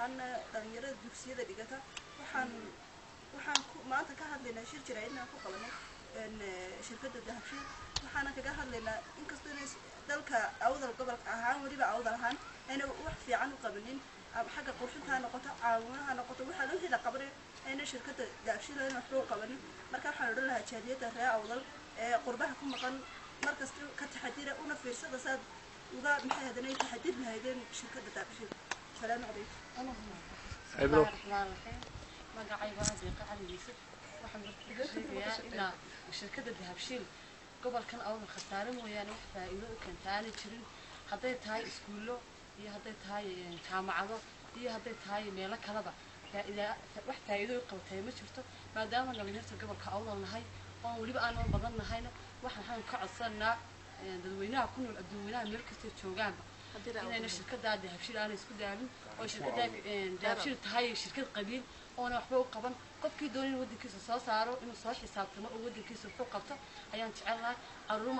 ahaana dhalinyarada dugsiyada dhigata waxaan maanta ka hadlaynaa shir jira inaan ku qabanay shirkadda dahabshiil waxaana kaga hadlaynaa inkastoo inay dalka awdal gobolka ahaan weliba awdal ahaan ayna wax fiican u qabanin xagga qurxinta noqoto caawinaha noqoto waxa wixii la qabanay ayna shirkadda dahabshiil ayna wax u qabanin marka waxaan odhan lahaa jaaliyadda reer awdal ee qurbaha ku maqan markasta ka taxadira una fiirsada saad uga maxay hadanay taxadir lahaydeen shirkadda dahabshiil salaamu calaykum magacayga Deeqa Cali Yuusuf waxaan sheegayaa in shirkadda dahabshiil gobolkan awdal khasaare mooyaane wax faa'iido u keentaani jirin hadday tahay iskuulo iyo hadday tahay jaamacado iyo hadday tahay meelo kaleba wax faa'iido u qabatay ma jirto maadaama dhalinyarta gobolka awdal nahay oo waliba aan badan nahayna waxaan ka codsanaa dadweynaha ku nool adduunweynaha meel kasta joogaanba inayna shirkadda dahabshiil aan isku daalin oo shirkadda dahabshiil tahay shirkad qabiil oona waxba u qaban qofkii doonay wadankiisa soo saaro inuu soo xisaabtamo oo wadankiisa wuxuu qabto ayaan jecelahay caruur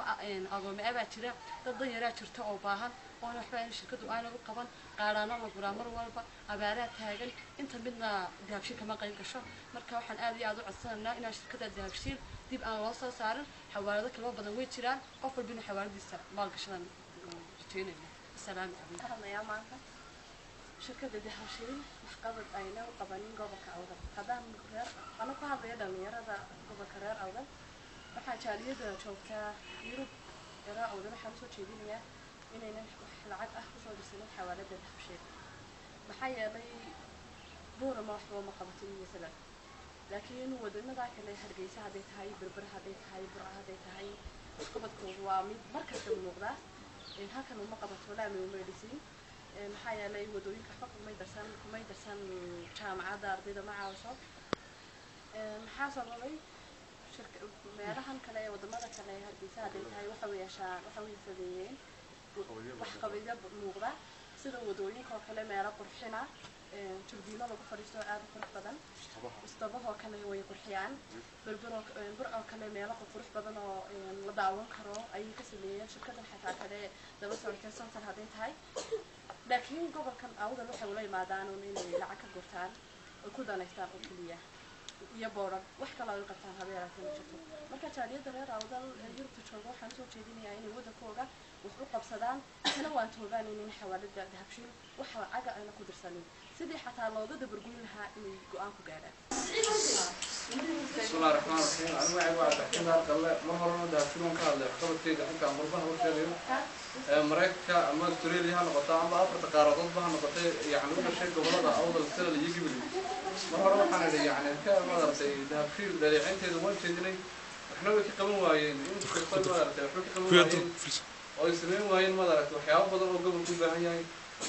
agoome abaa jira dad yaraa jirta oo baahan oona waxba in shirkaddu aana u qaban qaaraano la guraa mar walba abaaraha taagan inta midna dahabshiil kama qayb gasho marka waxaan aad iyo aad u codsanaynaa inaan shirkadda dahabshiil dib aan loo soo saarin xawaalado kala badan way jiraan qof walba inuu xawaaladiisa maalgashadan rajaynaynaa السلام عليكم. شركة dahabshiil waxqabad ayna u qabanin gobolka awdal hadaan reer ana ku hadlaya dhalinyarada gobolka reer awdal waxaa jaaliyada joogtaa Yurub reer awdal waxaan soo jeedinayaa inayna lacag ah ku soo dirsan xawaalada dahabshiil maxaa yeelay boorama waxba ma qabatin mesela laakiin wadamada kale Hargeysa haday tahay Berbera haday tahay Burco haday tahay waxqabadkoodu waa mid markasta muuqda halkan uma qabato walaa ma meedisiin maxaa yeelay wadooyinka xaq kumay darsan jaamacadda ardayda ma caawiso maxaa sababay meelahan kale ee wadamada kale ee Hargeysa haday tahay waxa way sameeyeen wax qabiilyo muuqda sida wadooyinka kale meelo qurxina turbiino lagu fariisto aad u qurux badan istabaha kale way qurxiyaan burco kale meelo qurux badan oo la daawan karo ay ka sameeyeen shirkaddan xataa kale daba socotay center haday tahay laakiin gobolkan awdal waxa uu la yimaadaan inay lacag ka gurtaan oo ku danaystaan oo kaliya iyo booran wax kale ay qabtaan habeerateen jirto marka jaaliyada reer awdal Yurubta jooga waxaan soo jeedinayaa inay wadankooda wax u qabsadaan kana waan toogaan in xawaalada dahabshiil waxa lacag ayna ku dirsanin sidii xataa looga dabargoyn lahaa inay go'aan ku gaaraan بسم الله الرحمن الرحيم أنا معي واحد الحين هذا مرة داخلون كذا خبرت كذا حتى مربها وشيء مريكا أما تري لي هذا قطع ما أفرط قارضات بها نقطة يعني ولا شيء قبل هذا أول السنة اللي يجي مني مرة وحنا يعني كما درسي داخل اللي عندي دوام تدري إحنا وكي قبل واين أنت كقبل ما درت إحنا قبل واين أو يسمين واين ما درت وحياة بدل قبل كل بهاي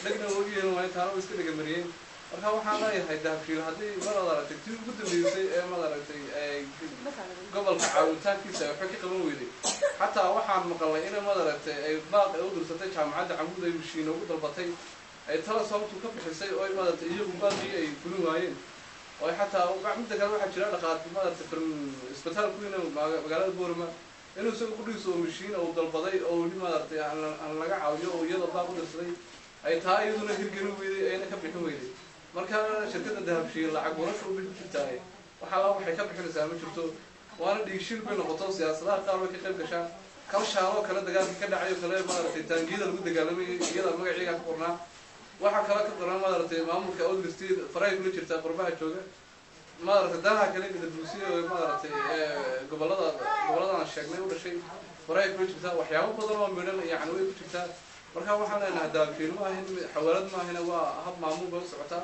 لكن وجيه واين ثاني ويسكت جمرين marka waxaan leeyahay dahabshiil hadii mar adaragtay tii ugu dambeysay ee ma adaragtay gobolka caawintaankiisa waxa ka qaban weeyday xataa waxaan maqalay in ma adaragtay ay baaq u dursatay jaamacadda Cambuud ay mishiin ugu dalbatay ay tala sababtu ka bixisay oo ma adaragtay iyagu baaqi ay kulin waayeen oo xataa midda kale waxa jira dhaqaad ma adaragtay isbitaalku inuu magaalada Boorama inuu soo qudhiso mishiin oo dalbaday oo ma adaragtay aan laga caawiyo oo iyada baaq u dirsaday ay taa iyaduna hirgelin weeyday ayna ka bixin weeyday marka shirkadda dahabshiil lacag warasho u bixintaay waxa la waxay ka bixinaysaa ma jirto waana dhiigshil bay noqoto siyaasadaha qaar way ka qayb gashaan kala shaaro kala dagaalka ka dhacayo kale maaragtay taangiyada lagu dagaalamay iyada magaciiga ka qornaa waxa kala ka qoran maaragtay maamulka Oldsteed faray kula jirta qurbaha jooga maaragtay danaha kale ee dulsiyo maaragtay gobolada aan sheegnay u dhashay faray kula jirta waxyaabo badan oo midhan yani way ku jirtaa marka waxaan leenahay dahabshiil ma ahin xawaalad ma ahin waa hab maamul oo socota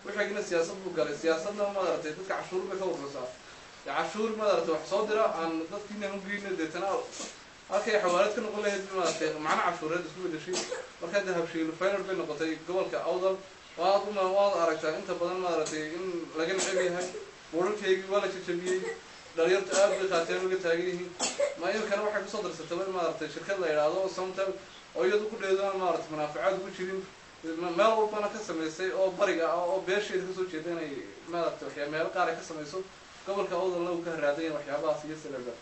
وحقنا سياسة بقولة سياسة ما درت تدك عشور بكور رصا عشور ما درت وحصاد درا عن ضد كنا هم جينا دتنا أوكي حوالات كنا نقول له ما معنا عشورات اسمه ده شيء وكذا هبشيل فاينل بين نقطة جوال كأوضل واضح ما واضح أركتها أنت بدل ما درت إن لكن حبي هاي ورك هيجي ولا شيء شبيه دريت أب خاتين وقت هاجيه ما يمكن واحد يصدر ستبر ما درت شركة لا يرادو صمتم أو يدو كل هذا ما درت منافعات وشيلين ما هو أنا كسميسي أو بريء أو بيرشيد كسوق شيء أنا ما درت وحيا ما يلقى على كسميسو قبل كأوضل لو كهرادين وحيا باص يسلم ده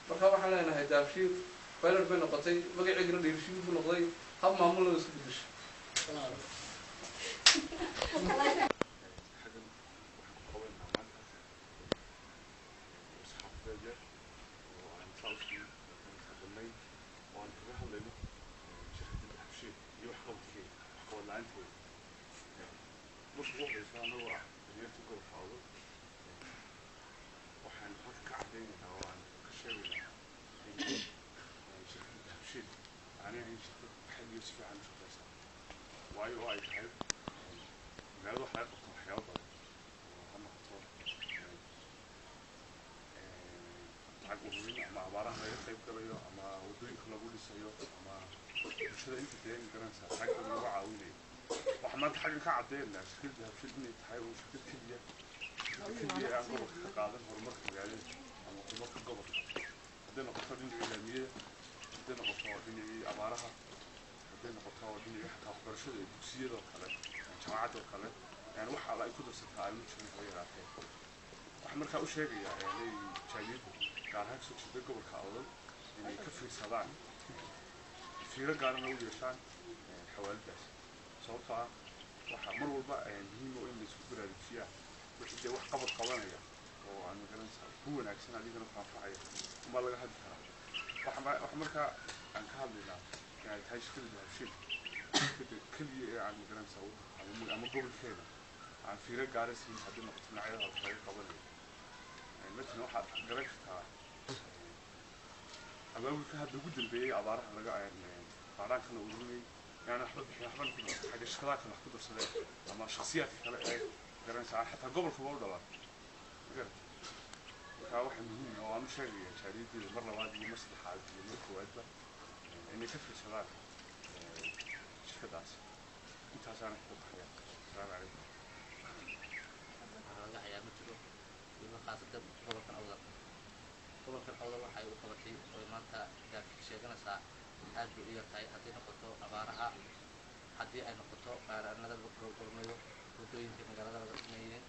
مركب حنا أنا هيدا بشيء فاينل بين نقطتين بقي عقرن يرشيد في نقطتين هم معمول يسكتش marka ugu horeysa anagoo ah dhalinyarta gobolka awdal waxaan halka ka cadaynaynaa oo aan ka sheegaynaa in shirkadda dahabshiil aanay ahayn shirkad xilliyo si fiican u shaqeysa waayo oo ay tahay magaalada wax laga qabto waxyaabo badan oo ha noqoto lacag ururin ama abaaraha laga qayb galayo ama waddooyinka lagu dhisayo ama bulshada inta deen garanaysaa xagga lagu caawinayo waxaan maanta xaggan ka caddeynaa shirkadda dahabshiil inay tahay oo shirkad keliya aan gobolka ka qaadan horumarka magaalada ama horumarka gobolka hadday noqoto dhinacii laamiyada hadday noqoto dhinacii abaaraha hadday noqoto dhinacii xataa waxbarashada ee dugsiyadoo kale jaamacadoo kale yani wax alla ay ku darsataa aanu jirin haba yaraatee waxaan markaa u sheegayaa inay jaamiyaddu gaar ahaan kasoo jeeda gobolka awdal inay ka fiirsadaan fiiro gaarana u yeeshaan xawaaladaas sababtoo ah waxaa mar walba muhiim oo in laisku baraarujiyaa wixii dee wax qabad qabanaya oo aan magaranaysaa ku wanaagsan adigana faanfacaya uma laga hadli karaa waxa markaa aan ka hadlaynaa inay tahay shirkadda dahabshiil shirkadda keliya ee aan magaranaysaa ama gobolkeeda aan fiiro gaara siin haddii noqoto dhinacyada wax laga qabanayo مثلا واحد قرأت أقول كهذا وجود البيئة عبارة عن لقاء قارن كانوا يقولون يعني إحنا كنا حاجة شخصيات كنا نقدر سلام أما شخصيات كلا قرن ساعة حتى قبل كبار دلار قرأت كواحد مهم أو عم شيء شديد مرة واحد يمثل حالة يملك وعدة إني كفر شغال شكداس أنت عشان تحب حياة السلام عليكم هذا حياة مثله خاصة gobolkan awdal waxay u qabatay oo maanta gaarka sheeganaysaa aad bay u yartahay haddii noqoto abaaraha haddii ay noqoto qaaraanada lagu gorgormayo waddooyinka magaalada laga sameeyeen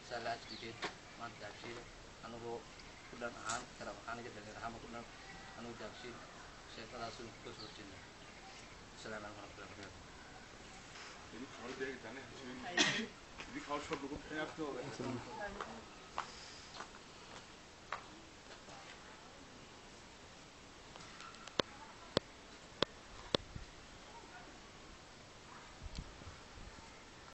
saa la ajrigeed maanta dahabshiil anagoo ku dhan ahaan kala aniga dhalinyar ahaan ku dhan anigu dahabshiil sheekadaas uu ka soo jeednay السلام عليكم ورحمة الله وبركاته.